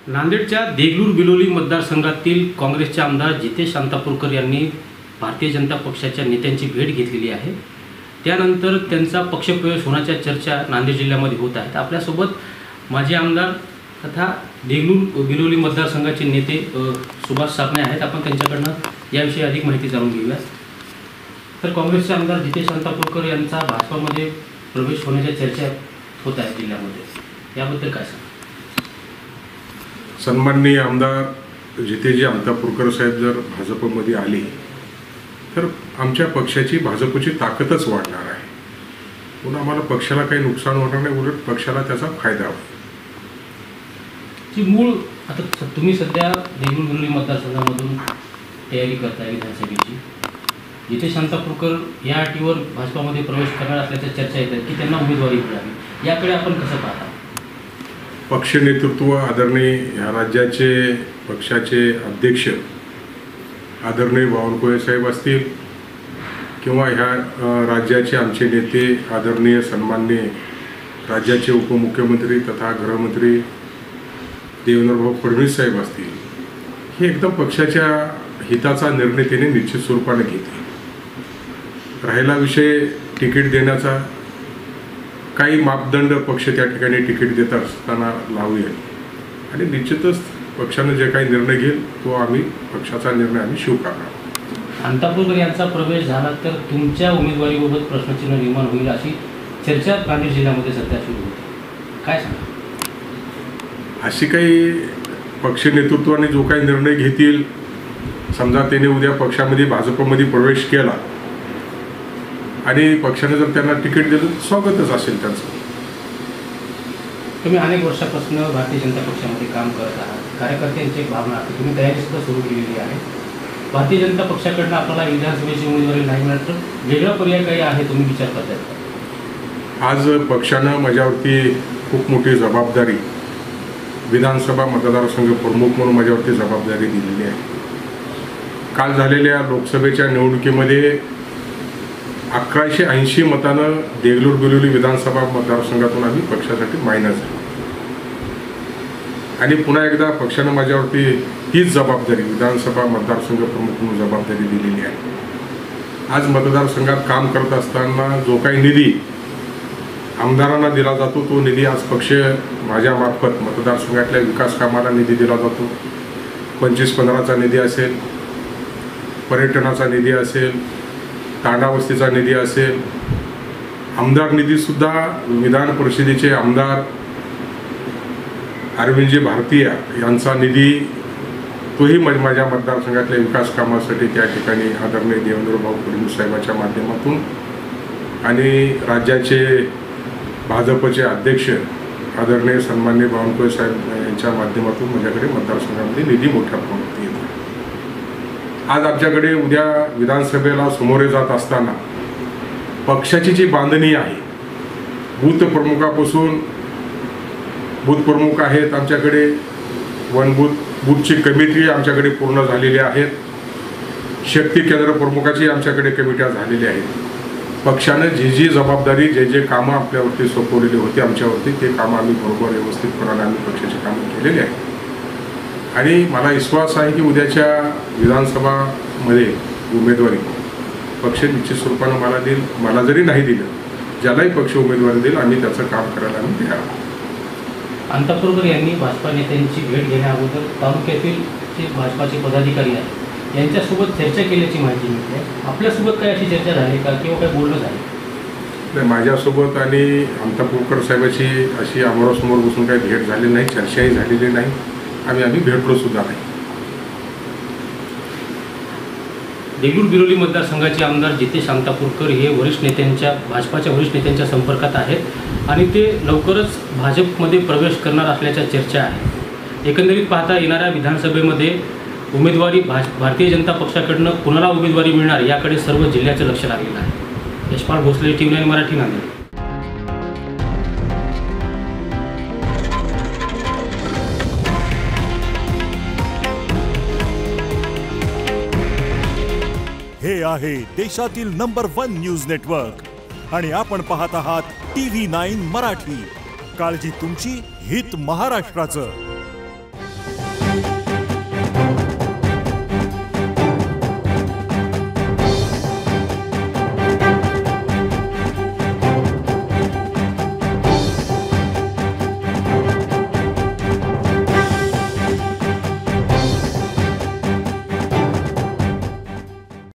नांदेडच्या देगलूर बिलोली मतदारसंघातील काँग्रेसचे आमदार जितेश शांतापूरकर यांनी भारतीय जनता पक्षाच्या नेत्यांची भेट घेतलेली आहे। त्यानंतर त्यांचा पक्षप्रवेश होण्याच्या चर्चा नांदेड जिल्ह्यामध्ये होत आहेत। आपल्यासोबत माजी आमदार तथा देगलूर बिलोली मतदारसंघाचे नेते सुभाष सापणे आहेत। आपण त्यांच्याकडून याविषयी अधिक माहिती जाणून घेऊया। तर काँग्रेसचे आमदार जितेश शांतापूरकर यांचा भाजपामध्ये प्रवेश होण्याच्या चर्चा होत आहेत जिल्ह्यामध्ये, याबद्दल काय सांगा? सन्माननीय आमदार जितेशजी शांतापूरकर साहेब जर भाजपमध्ये आले तर आमच्या पक्षाची भाजपची ताकदच वाढणार आहे। पुन्हा आम्हाला पक्षाला काही नुकसान होणार नाही, उलट पक्षाला त्याचा फायदा होईल। जी मूळ आता तुम्ही सध्या देगलूर बिलोली मतदारसंघामधून तयारी करताय विधानसभेची, जितेश शांतापूरकर या अटीवर भाजपामध्ये प्रवेश करणार असल्याच्या चर्चा येतात की त्यांना उमेदवारी मिळावी, याकडे आपण कसं पाहता? पक्ष नेतृत्व आदरणीय ह्या राज्याचे पक्षाचे अध्यक्ष आदरणीय बावनकुळे साहेब असतील किंवा ह्या राज्याचे आमचे नेते आदरणीय सन्माननीय राज्याचे उपमुख्यमंत्री तथा गृहमंत्री देवेंद्रभाऊ फडणवीस साहेब असतील, हे एकदम पक्षाच्या हिताचा निर्णय त्यांनी निश्चित स्वरूपाने घेतले। राहिला विषय तिकीट देण्याचा, काही मापदंड पक्ष त्या ठिकाणी तिकीट देत असताना लावूया आणि निश्चितच पक्षाने जे काही निर्णय घेईल तो आम्ही पक्षाचा निर्णय आम्ही स्वीकारणार। शांतापूरकर यांचा प्रवेश झाला तर तुमच्या उमेदवारीबाबत प्रश्नचिन्ह निर्माण होईल अशी चर्चा नांदेड जिल्ह्यामध्ये सध्या सुरू होती, काय सांगा? अशी काही पक्ष नेतृत्वाने जो काही निर्णय घेतील, समजा त्याने उद्या पक्षामध्ये भाजपमध्ये प्रवेश केला आणि पक्षाने जर त्यांना तिकीट दिलं तर स्वागतच असेल त्यांचं। तुम्ही अनेक वर्षापासून भारतीय जनता पक्षामध्ये काम करत आहात, कार्यकर्त्यांची एक भावना आहे, तुम्ही तयारी सुद्धा सुरू केलेली आहे। भारतीय जनता पक्षाकडनं आपल्याला विधानसभेची उमेदवारी नाही मिळत तर वेगळा पर्याय काही आहे, तुम्ही विचार करताय? आज पक्षानं माझ्यावरती खूप मोठी जबाबदारी, विधानसभा मतदारसंघ प्रमुख म्हणून माझ्यावरती जबाबदारी दिलेली आहे। काल झालेल्या लोकसभेच्या निवडणुकीमध्ये 1180 मतानं देगलूर बिलोली विधानसभा मतदारसंघातून आम्ही पक्षासाठी मायनस झालो आणि पुन्हा एकदा पक्षानं माझ्यावरती हीच जबाबदारी विधानसभा मतदारसंघ प्रमुख म्हणून जबाबदारी दिलेली आहे। आज मतदारसंघात काम करत असताना जो काही निधी आमदारांना दिला जातो तो निधी आज पक्ष माझ्यामार्फत मतदारसंघातल्या विकास कामाला निधी दिला जातो। 25-15चा निधी असेल, पर्यटनाचा निधी असेल, तांडावस्तीचा निधी असेल, आमदार निधीसुद्धा विधान परिषदेचे आमदार अरविंदजी भारतीय यांचा निधी तोही माझ्या मतदारसंघातल्या विकास कामासाठी त्या ठिकाणी आदरणीय देवेंद्रभाऊ फडणवीस साहेबांच्या माध्यमातून आणि राज्याचे भाजपचे अध्यक्ष आदरणीय सन्माननीय बावनकुळे साहेब यांच्या माध्यमातून माझ्याकडे मतदारसंघामध्ये निधी मोठ्या प्रमाणात येतो। आज आमच्याकडे उद्या विधानसभेला सामोरे जात असताना पक्षाची जी बांधणी आहे, बूथ प्रमुखापासून बूथ प्रमुख आहेत आमच्याकडे, बूथची कमिटी आमच्याकडे पूर्ण झालेली आहेत, शक्ती केंद्र प्रमुखाची आमच्याकडे कमिट्या झालेल्या आहेत। पक्षाने जी जबाबदारी जे कामं आपल्यावरती सोपवलेली होती आमच्यावरती, ते कामं आम्ही बरोबर व्यवस्थितपणे आम्ही पक्षाची कामं केलेली आहेत आणि मला विश्वास आहे की उद्याच्या विधानसभामध्ये उमेदवारी पक्ष निश्चित स्वरूपानं मला देईल। मला जरी नाही दिलं, ज्यालाही पक्ष उमेदवारी देईल आम्ही त्याचं काम करायला आम्ही तयार आहोत। शांतापूरकर यांनी भाजपा नेत्यांची भेट घेण्याअगोदर तालुक्यातील जे भाजपाचे पदाधिकारी आहेत यांच्यासोबत चर्चा केल्याची माहिती मिळते, आपल्यासोबत काय अशी चर्चा झाली का किंवा काय बोलणं झालं? नाही, माझ्यासोबत आणि शांतापूरकर साहेबाची अशी आमोरासमोर बसून काही भेट झाली नाही, चर्चाही झालेली नाही, आम्ही भेटलो सुद्धा नाही। देगलूर बिलोली मतदारसंघाचे आमदार जितेश शांतापूरकर हे भाजपाच्या वरिष्ठ नेत्यांच्या संपर्कात आहेत आणि ते लवकरच भाजपमध्ये प्रवेश करणार असल्याच्या चर्चा आहे। एकंदरीत पाहता येणाऱ्या विधानसभेमध्ये उमेदवारी भारतीय जनता पक्षाकडनं कुणाला उमेदवारी मिळणार याकडे सर्व जिल्ह्याचं लक्ष लागलेलं आहे। यशपाल भोसले, TV9 मराठी, नांदेड। हे आहे देशातील नंबर 1 न्यूज नेटवर्क आणि आपण पाहत आहात TV9 मराठी। काळजी तुमची, हित महाराष्ट्राचं।